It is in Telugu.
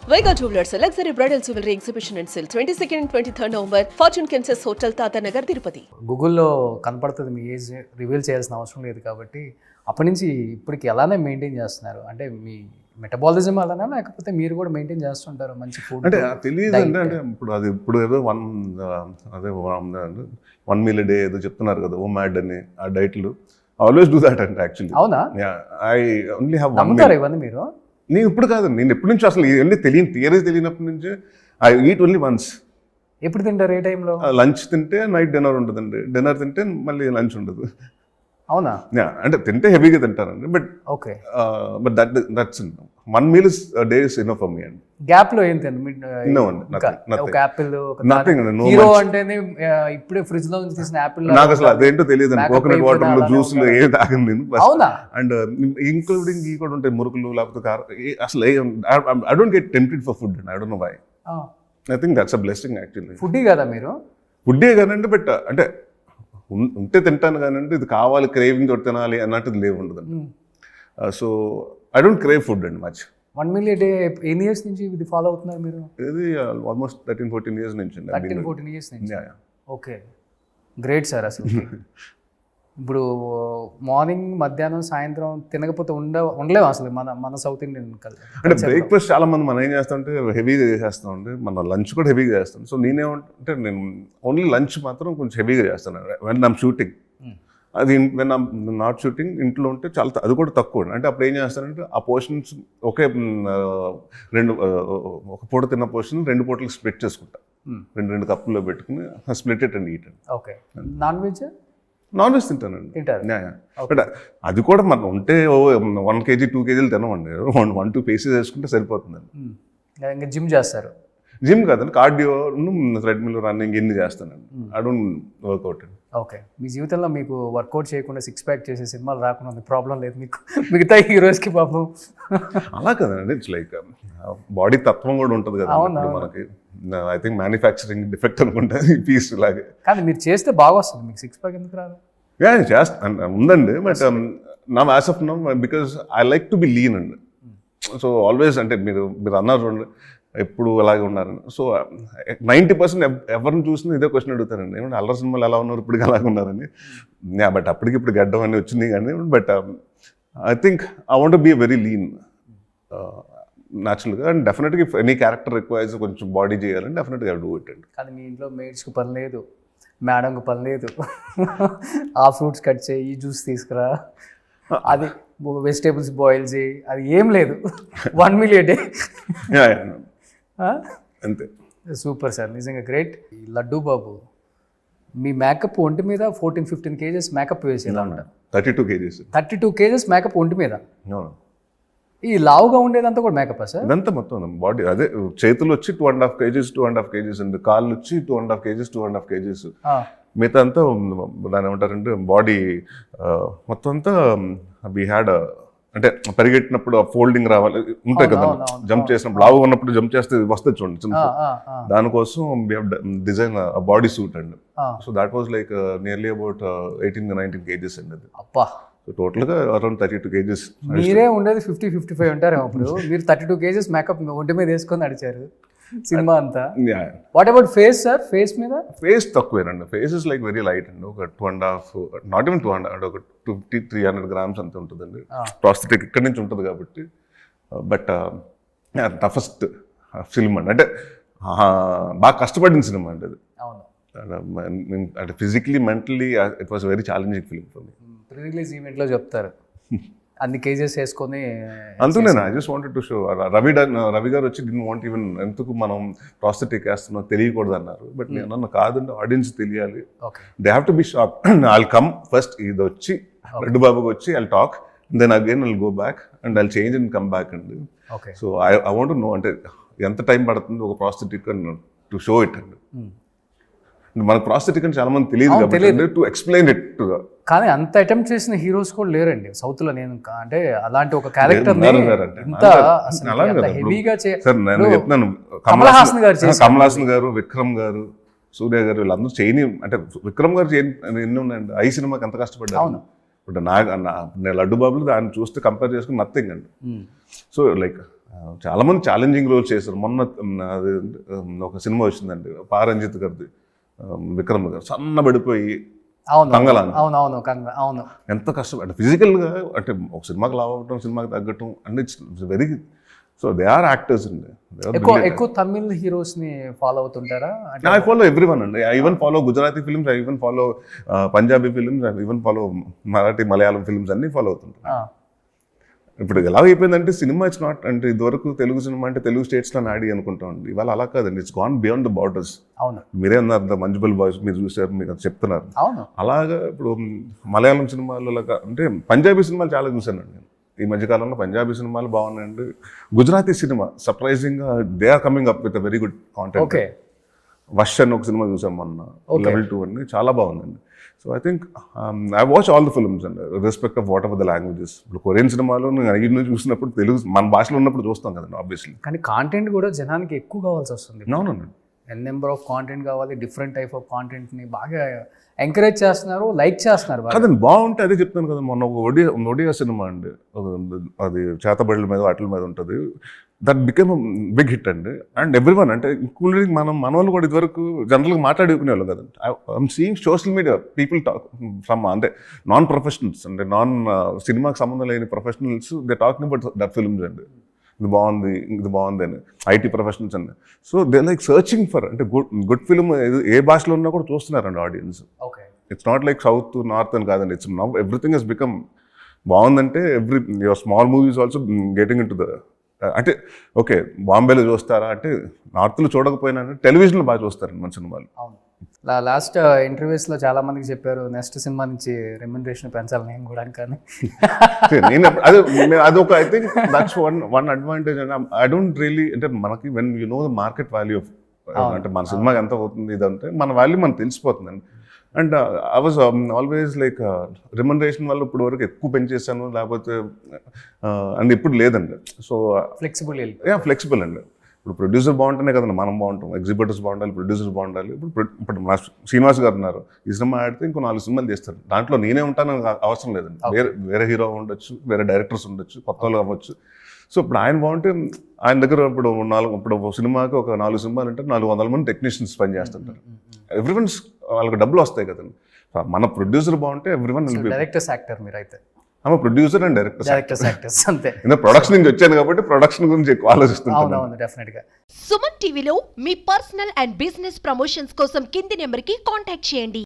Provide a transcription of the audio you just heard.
Vega Jewelers, a luxury bridal jewelry exhibition and sale 22nd and 23rd November, Fortune Kansas Hotel, Tata Nagar, Tirupati. గూగుల్లో కనపడుతుంది మీ ఏజ్ రివీల్ చేయాల్సిన అవసరం లేదు కాబట్టి అప్పటి నుంచి ఇప్పటికి ఎలానే మెయింటైన్ చేస్తున్నారు అంటే మీ మెటబాలిజం అలానా లేకపోతే మీరు కూడా మెయింటైన్ చేస్తుంటారు మంచి ఫుడ్ అంటే తెలియదు అంటే ఇప్పుడు ఏదో అదే 1 meal a day ఏదో చెప్తున్నారు కదా మ్యాడ్ అని ఆ డైట్లు ఆల్వేస్ డూ దాట్ అంటే యాక్చువల్లీ అవునా ఐ ఓన్లీ హ్యావ్ 1 నమ్ముతారా ఇవన్నీ మీరు నేను ఇప్పుడు కాదు నేను ఎప్పటి నుంచి అసలు ఇవన్నీ తెలియనప్పటి నుంచి ఐ ఈట్ ఓన్లీ వన్స్ ఎప్పుడు తింటారు ఏ టైంలో లంచ్ తింటే నైట్ డిన్నర్ ఉంటుందండి డిన్నర్ తింటే మళ్ళీ లంచ్ ఉండదు అవునా అంటే తింటే హెవీగా తింటానండి but okay but that's 1 meal is a day is enough for me అండి గ్యాప్ లో ఏం తిండి No, nothing. ఒక Apple Nothing, no hero lunch. అంటేనే ఇప్పుడే ఫ్రిడ్జ్ లో నుంచి తీసిన యాపిల్ నాకు అసలు అదేంటో తెలియదు Backup కోకోనట్ అయిపోయినా వాటర్ అలానే జ్యూస్లు ఉంటారు. ఏమి తాగను నేను అవునా అండ్ ఇంక్లూడింగ్ ఈ కూడా ఉంటాయి మురుకులు లేకపోతే అసలు I don't get tempted for food and I don't know why I think that's a blessing actually food కదా మీరు ఫుడ్డే కానండి బట్ అంటే ఉంటే తింటాను కానండి ఇది కావాలి క్రేవింగ్ తోటి తినాలి అన్నట్టు లేవు ఉండదండి so I don't crave food అండి మచ్ 1 meal a day ఎన్ని ఇయర్స్ నుంచి ఇది ఫాలో అవుతున్నారు మీరు ఇది ఆల్మోస్ట్ 13-14 years నుంచి 13-14 ఇయర్స్ నుంచి ఓకే గ్రేట్ సార్ అసలు ఇప్పుడు మార్నింగ్ మధ్యాహ్నం సాయంత్రం తినకపోతే ఉండలేము అసలు మన సౌత్ ఇండియన్ అంటే బ్రేక్ఫాస్ట్ చాలా మంది మనం ఏం చేస్తామంటే హెవీగా చేసేస్తామండి మన లంచ్ కూడా హెవీగా చేస్తాం సో నేనేమంటే నేను ఓన్లీ లంచ్ మాత్రం కొంచెం హెవీగా చేస్తాను వెన్ ఐమ్ షూటింగ్ అది వెన్ ఐమ్ నాట్ షూటింగ్ ఇంట్లో ఉంటే చాలా అది కూడా తక్కువ అంటే అప్పుడు ఏం చేస్తానంటే ఆ పోర్షన్స్ ఒకే ఒక పూట తిన్న పోర్షన్ 2 పూటలకు స్ప్లిట్ చేసుకుంటా 2 కప్పుల్లో పెట్టుకుని split it and eat okay non veg తింటానండి తింటారు బట్ అది కూడా మనం ఉంటే 1 kg 2 kg తినమండి 1-2 pieces వేసుకుంటే సరిపోతుందండి ఇంకా జిమ్ చేస్తారు జిమ్ కాదండి కార్డియో థ్రెడ్మిల్ రన్నింగ్ ఎన్ని చేస్తానండి ఐ డోంట్ వర్కౌట్ అండి ఓకే మీ జీవితంలో మీకు వర్కౌట్ చేయకుండా 6-pack చేసే సినిమాలు రాకుండా ప్రాబ్లం లేదు మీకు మిగతా హీరోస్కి పాపం అలా కదండి ఇట్స్ లైక్ బాడీ తత్వం కూడా ఉంటుంది కదా మనకి ఐ థింక్ మ్యానుఫ్యాక్చరింగ్ డిఫెక్ట్ అనుకుంటా ఈ పీస్ లాగే కానీ మీరు చేస్తే బాగా వస్తుంది మీకు 6-pack ఎందుకు రాదు చేస్తా ఉందండి బట్ నా as of now because I like to be lean అండి సో ఆల్వేస్ అంటే మీరు అన్నారు చూడండి ఎప్పుడు అలాగే ఉన్నారని సో 90% ఎవరిని చూసినా ఇదే క్వశ్చన్ అడుగుతారండి ఏమంటే అల్లరి సినిమాలు ఎలా ఉన్నారు ఇప్పటికి అలాగే ఉన్నారని బట్ అప్పటికి ఇప్పుడు గడ్డం అని వచ్చింది కానీ but I think I want be very lean న్యాచురల్గా అండ్ డెఫినెట్గా ఇఫ్ ఎనీ క్యారెక్టర్ రిక్వైర్స్ కొంచెం బాడీ చేయాలని డెఫినెట్గా ఐ డూ ఇట్ అండి కానీ మీ ఇంట్లో మేడ్స్కి పని లేదు మేడంకి పని లేదు ఆ ఫ్రూట్స్ కట్ చేయి ఈ జ్యూస్ తీసుకురా అది వెజిటేబుల్స్ బాయిల్ చేయి అది ఏం లేదు 1 meal a day అంతే సూపర్ సార్ నిజంగా గ్రేట్ లడ్డూ బాబు మీ మేకప్ ఒంటి మీద 14-15 kgs మేకప్ వేసి ఎలా ఉంటారు 32 kgs 32 kgs మేకప్ ఒంటి మీద ఈ లావుగా ఉండేదంతా కూడా మేకప్ సార్ ఇదంతా మొత్తం బాడీ అదే చేతులు వచ్చి 2.5 kgs అండి కాళ్ళు వచ్చి 2.5 kgs మిగతా అంతా దాని ఏమంటారంటే బాడీ మొత్తం అంతా వీ హ్యాడ్ అంటే పరిగెట్టినప్పుడు ఆ ఫోల్డింగ్ రావాలి ఉంటాయి కదా జంప్ చేసినప్పుడు లావుగా ఉన్నప్పుడు జంప్ చేస్తే వస్తుంది చూడండి చిన్న దానికోసం డిజైన్ బాడీ సూట్ అండి so that was like nearly about 18-19 kgs అండి అది అబ్బా సో టోటల్గా అరౌండ్ 32 kgs మీరే ఉండేది 50-55 ఉంటారేమో అప్పుడు మీరు 32 kgs మేకప్ ఒంటి మీద వేసుకొని నడిచారు సినిమా అంతా what about face sir face మీద ఫేస్ తక్కువేనండి face is like very light అండి ఒక 2.5 నాట్ ఈవెన్ 200 ఒక 250-300 grams అంత ఉంటుందండి ప్రాస్థెటిక్ ఇక్కడి నుంచి ఉంటుంది కాబట్టి బట్ టఫెస్ట్ ఫిల్మ్ అండి అంటే బాగా కష్టపడిన సినిమా అండి అది అంటే physically mentally it was very challenging film for me pre release ఈవెంట్లో చెప్తారు అన్ని కేజెస్ వేసుకొని అందులో I just wanted to show Ravi గారు వచ్చి డిన్ వాంట్ ఈవెన్ ఎందుకు మనం ప్రాస్థెటిక్ వేస్తున్నాం తెలియకూడదు అన్నారు బట్ నేను అన్న కాదండి ఆడియన్స్ తెలియాలి they have to be shock I'll come first ఇది వచ్చి రెడ్డి బాబుకి వచ్చి I'll talk then again I'll go back and I'll change and come back అండి సో ఐ వాంట్ నో అంటే ఎంత టైం పడుతుంది ఒక ప్రాస్థెటిక్ టు షో ఇట్ అండి మనకు ప్రాస్థెటిక్ అని చాలా మంది తెలియదు కాబట్టి టు ఎక్స్ప్లెయిన్ ఇట్ కానీ అంత అటెంప్ట్ చేసిన హీరోస్ కూడా లేరండి సౌత్ లో నేను అంటే అలాంటి ఒక క్యారెక్టర్ హెవీగా కమల్ హాసన్ గారు విక్రమ్ గారు సూర్య గారు వీళ్ళందరూ చేయని అంటే విక్రమ్ గారు చేయని ఎన్ని ఉన్నాయండి ఐ సినిమాకి ఎంత కష్టపడ్డారు ఇప్పుడు నేను లడ్డు బాబులు దాన్ని చూస్తే కంపేర్ చేసుకుని నథింగ్ అండి సో లైక్ చాలా మంది ఛాలెంజింగ్ రోల్స్ చేశారు. మొన్న అది ఒక సినిమా వచ్చిందండి పారంజిత్ గారిది, విక్రమ్ గారు సన్నబడిపోయి అవును కంగలాన్ని. అవును అవును అవును. ఎంత కష్టం అంటే ఫిజికల్గా, అంటే ఒక సినిమాకి లావ్ అవ్వటం, సినిమాకి తగ్గటం అంటే it's very, so they are actors అండి. ఎక్కువ తమిళ్ హీరోస్ ని ఫాలో అవుతుంటారా? ఐ ఫాలో ఎవ్రీవన్ అండి. I even follow Gujarati films, I even follow Punjabi films, I even follow Marathi Malayalam films అన్ని ఫాలో అవుతుంటారు. ఇప్పుడు ఎలా అయిపోయిందంటే సినిమా ఇట్స్ నాట్ అంటే ఇదివరకు తెలుగు సినిమా అంటే తెలుగు స్టేట్స్లో నాడి అనుకుంటామండి. ఇవాళ అలా కాదండి, it's gone beyond the borders. అవును, మీరే అన్నారు ద మంజుబల్ బాయ్స్, మీరు చూసారు, మీకు చెప్తున్నారు. అవును. అలాగా ఇప్పుడు మలయాళం సినిమాలు అంటే పంజాబీ సినిమాలు చాలా చూశానండి నేను ఈ మధ్యకాలంలో. పంజాబీ సినిమాలు బాగున్నాయండి. గుజరాతీ సినిమా సర్ప్రైజింగ్గా they are coming up with very good content. Okay, Vash అని ఒక సినిమా చూసాం మొన్న, లెవెల్ 2 అని, చాలా బాగుందండి. So I think I watch all the films and respect of what ever the languages. ఇప్పుడు కొరియన్ సినిమాలు నేను చూసినప్పుడు తెలుగు మన భాషలో ఉన్నప్పుడు చూస్తాం కదండి ఆబ్వియస్లీ. కానీ కాంటెంట్ కూడా జనానికి ఎక్కువ కావాల్సి వస్తుంది. అవునండి, నెంబర్ ఆఫ్ కాంటెంట్ కావాలి, డిఫరెంట్ టైప్ ఆఫ్ కాంటెంట్ని బాగా ఎంకరేజ్ చేస్తున్నారు, లైక్ చేస్తున్నారు. కదండి బాగుంటే అదే చెప్తాను కదా. మొన్న ఒక ఒడియా సినిమా అండి, అది చేతబడుల మీద వాటిల మీద ఉంటుంది, దట్ బికేమ్ బిగ్ హిట్ అండి. అండ్ ఎవ్రీవన్ అంటే ఇంక్లూడింగ్ మన వాళ్ళు కూడా ఇదివరకు జనరల్గా మాట్లాడుకునే వాళ్ళు కదండి. I'm seeing social media people talk from అంటే నాన్ ప్రొఫెషనల్స్, అంటే సినిమాకి సంబంధం లేని professionals, they talking about that films అండి. ఇది బాగుంది అని, ఐటీ ప్రొఫెషనల్స్ అండి. So they like searching for అంటే గుడ్ ఫిల్మ్ ఏ భాషలో ఉన్నా కూడా చూస్తున్నారండి audience. It's not like south north అని కాదండి, it's now everything Hess become బాగుందంటే your small movies also getting in to the అంటే ఓకే బాంబేలో చూస్తారా అంటే నార్త్లో చూడకపోయినా టెలివిజన్లో బాగా చూస్తారండి మన సినిమాలు. అవును, లాస్ట్ ఇంటర్వ్యూస్లో చాలా మందికి చెప్పారు నెక్స్ట్ సినిమా నుంచి రెమ్యునరేషన్ పెంచాలి నేను కూడా. కానీ నేను అది ఒక I think that's one advantage and I don't really అంటే మనకి when you know the market value of అంటే మన సినిమాకి ఎంత అవుతుంది ఇదంటే మన వాల్యూ మనకు తెలిసిపోతుందండి. And I was always like remuneration వల్ల ఇప్పుడు వరకు ఎక్కువ పెంచేసాను లేకపోతే అండ్ ఇప్పుడు లేదండి. సో ఫ్లెక్సిబుల్ అండి. ఇప్పుడు ప్రొడ్యూసర్ బాగుంటేనే కదండి మనం బాగుంటాం, ఎగ్జిబిటర్స్ బాగుండాలి, ప్రొడ్యూసర్స్ బాగుండాలి. ఇప్పుడు మా శ్రీనివాస్ గారు ఉన్నారు, ఈ సినిమా ఆడితే ఇంకో 4 సినిమాలు చేస్తారు, దాంట్లో నేనే ఉంటానని అవసరం లేదండి. వేరే హీరో ఉండొచ్చు, వేరే డైరెక్టర్స్ ఉండొచ్చు, కొత్త వాళ్ళు అవ్వచ్చు. సో ఇప్పుడు ఆయన బాగుంటే ఆయన దగ్గర ఇప్పుడు సినిమాకి ఒక 4 సినిమాలు అంటే 400 మంది టెక్నీషియన్స్ పనిచేస్తుంటారు. ఎవ్రీవన్స్ వాళ్ళకి డబ్బులు వస్తాయి కదండి. మన ప్రొడ్యూసర్ బాగుంటే ఎవ్రీవన్ డైరెక్టర్స్ యాక్టర్ మీరైతే ప్రొడ్యూసర్ అండ్ డైరెక్టర్స్ అంతే. ప్రొడక్షన్ నుంచి వచ్చాను కాబట్టి ప్రొడక్షన్ గురించి ఎక్కువ ఆలోచిస్తున్నాను. డెఫినెట్గా. సుమన్ టీవీలో మీ పర్సనల్ అండ్ బిజినెస్ ప్రమోషన్స్ కోసం కింది నెంబర్కి కాంటాక్ట్ చేయండి.